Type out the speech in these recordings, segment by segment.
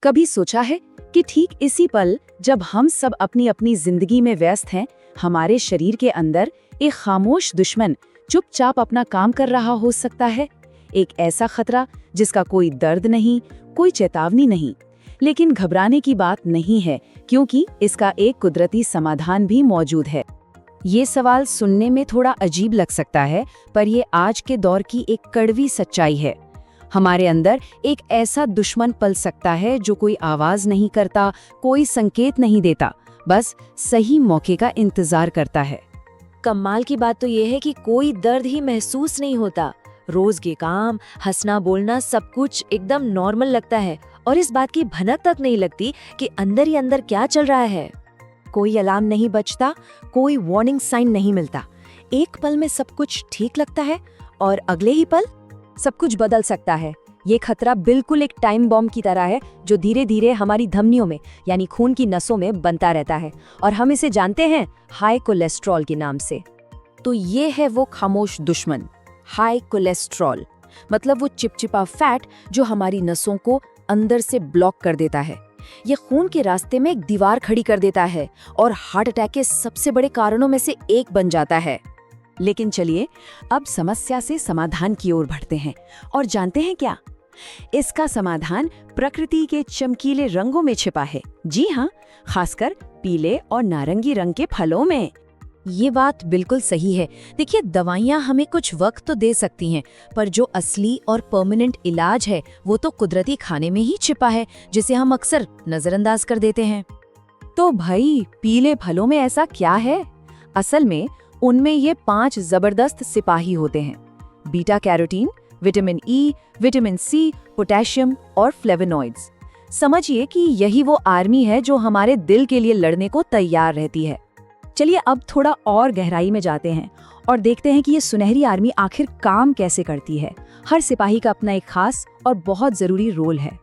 कभी सोचा है कि ठीक इसी पल जब हम सब अपनी अपनी जिंदगी में व्यस्त हैं, हमारे शरीर के अंदर एक खामोश दुश्मन चुपचाप अपना काम कर रहा हो सकता है। एक ऐसा खतरा जिसका कोई दर्द नहीं, कोई चेतावनी नहीं। लेकिन घबराने की बात नहीं है, क्योंकि इसका एक कुदरती समाधान भी मौजूद है। ये सवाल सुनने में थोड़ा अजीब लग सकता है, पर ये आज के दौर की एक कड़वी सच्चाई है। हमारे अंदर एक ऐसा दुश्मन पल सकता है जो कोई आवाज नहीं करता, कोई संकेत नहीं देता, बस सही मौके का इंतजार करता है। कमाल की बात तो ये है कि कोई दर्द ही महसूस नहीं होता। रोज के काम, हंसना बोलना सब कुछ एकदम नॉर्मल लगता है और इस बात की भनक तक नहीं लगती कि अंदर ही अंदर क्या चल रहा है। कोई अलार्म नहीं बजता, कोई वार्निंग साइन नहीं मिलता। एक पल में सब कुछ ठीक लगता है और अगले ही पल सब कुछ बदल सकता है। ये खतरा बिल्कुल एक टाइम बॉम्ब की तरह है जो धीरे धीरे हमारी धमनियों में यानी खून की नसों में बनता रहता है और हम इसे जानते हैं हाई कोलेस्ट्रॉल के नाम से। तो ये है वो खामोश दुश्मन, हाई कोलेस्ट्रॉल। मतलब वो चिपचिपा फैट जो हमारी नसों को अंदर से ब्लॉक कर देता है। ये खून के रास्ते में एक दीवार खड़ी कर देता है और हार्ट अटैक के सबसे बड़े कारणों में से एक बन जाता है। लेकिन चलिए अब समस्या से समाधान की ओर बढ़ते हैं और जानते हैं क्या? इसका समाधान प्रकृति के चमकीले रंगों में छिपा है। जी हाँ, खासकर पीले और नारंगी रंग के फलों में। ये बात बिल्कुल सही है। देखिए, दवाइयाँ हमें कुछ वक्त तो दे सकती हैं, पर जो असली और परमानेंट इलाज है वो तो कुदरती खाने में ही छिपा है, जिसे हम अक्सर नजरअंदाज कर देते हैं। तो भाई, पीले फलों में ऐसा क्या है? असल में उनमें ये 5 जबरदस्त सिपाही होते हैं: beta carotene, vitamin E, vitamin C, potassium और फ्लेवोनॉइड्स। समझिए कि यही वो आर्मी है जो हमारे दिल के लिए लड़ने को तैयार रहती है। चलिए अब थोड़ा और गहराई में जाते हैं और देखते हैं कि ये सुनहरी आर्मी आखिर काम कैसे करती है। हर सिपाही का अपना एक खास और बहुत जरूरी रोल है।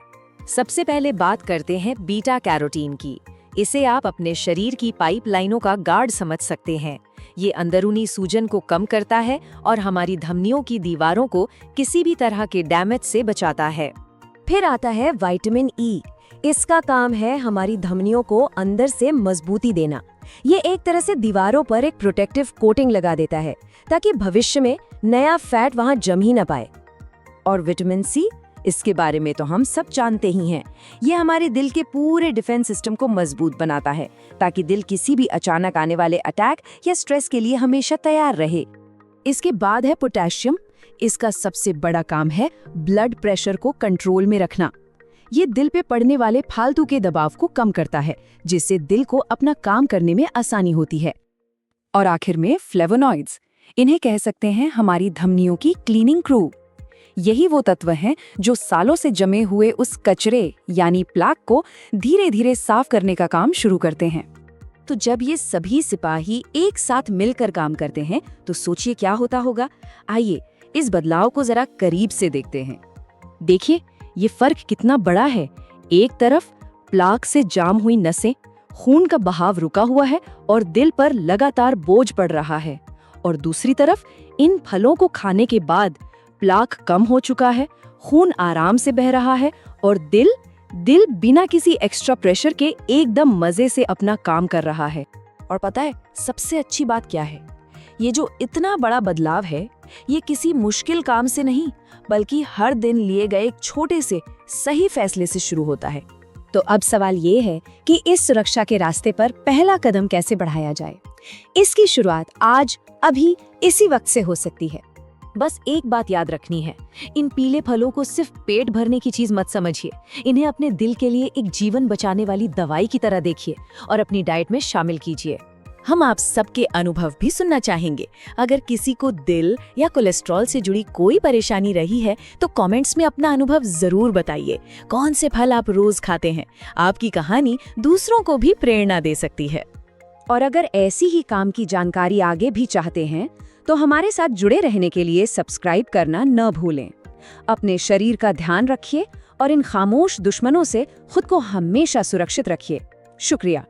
सबसे पहले बात करते हैं बीटा कैरोटीन की। इसे आप अपने शरीर की पाइपलाइनों का गार्ड समझ सकते हैं। ये अंदरूनी सूजन को कम करता है और हमारी धमनियों की दीवारों को किसी भी तरह के डैमेज से बचाता है। फिर आता है विटामिन ई। इसका काम है हमारी धमनियों को अंदर से मजबूती देना। ये एक तरह से दीवारों पर एक प्रोटेक्टिव कोटिंग लगा देता है ताकि भविष्य में नया फैट वहां जम ही न पाए। और विटामिन सी, इसके बारे में तो हम सब जानते ही हैं। ये हमारे दिल के पूरे डिफेंस सिस्टम को मजबूत बनाता है ताकि दिल किसी भी अचानक आने वाले अटैक या स्ट्रेस के लिए हमेशा तैयार रहे। इसके बाद है पोटेशियम। इसका सबसे बड़ा काम है ब्लड प्रेशर को कंट्रोल में रखना। ये दिल पे पड़ने वाले फालतू के दबाव को कम करता है, जिससे दिल को अपना काम करने में आसानी होती है। और आखिर में फ्लेवोनॉइड्स। इन्हें कह सकते हैं हमारी धमनियों की क्लीनिंग क्रू। यही वो तत्व हैं जो सालों से जमे हुए उस कचरे यानी प्लाक को धीरे धीरे साफ करने का काम शुरू करते हैं। तो जब ये सभी सिपाही एक साथ मिलकर काम करते हैं तो सोचिए क्या होता होगा। आइए इस बदलाव को जरा करीब से देखते हैं। देखिए ये फर्क कितना बड़ा है। एक तरफ प्लाक से जाम हुई नसें, खून का बहाव रुका हुआ है और दिल पर लगातार बोझ पड़ रहा है, और दूसरी तरफ इन फलों को खाने के बाद प्लाक कम हो चुका है, खून आराम से बह रहा है और दिल बिना किसी एक्स्ट्रा प्रेशर के एकदम मजे से अपना काम कर रहा है। और पता है सबसे अच्छी बात क्या है? ये जो इतना बड़ा बदलाव है, ये किसी मुश्किल काम से नहीं, बल्कि हर दिन लिए गए एक छोटे से सही फैसले से शुरू होता है। तो अब सवाल ये है कि इस सुरक्षा के रास्ते पर पहला कदम कैसे बढ़ाया जाए। इसकी शुरुआत आज, अभी, इसी वक्त से हो सकती है। बस एक बात याद रखनी है, इन पीले फलों को सिर्फ पेट भरने की चीज मत समझिए। इन्हें अपने दिल के लिए एक जीवन बचाने वाली दवाई की तरह देखिए और अपनी डाइट में शामिल कीजिए। हम आप सबके अनुभव भी सुनना चाहेंगे। अगर किसी को दिल या कोलेस्ट्रॉल से जुड़ी कोई परेशानी रही है तो कमेंट्स में अपना अनुभव जरूर बताइए। कौन से फल आप रोज खाते हैं? आपकी कहानी दूसरों को भी प्रेरणा दे सकती है। और अगर ऐसी ही काम की जानकारी आगे भी चाहते हैं तो हमारे साथ जुड़े रहने के लिए सब्सक्राइब करना न भूलें। अपने शरीर का ध्यान रखिए और इन खामोश दुश्मनों से खुद को हमेशा सुरक्षित रखिए। शुक्रिया।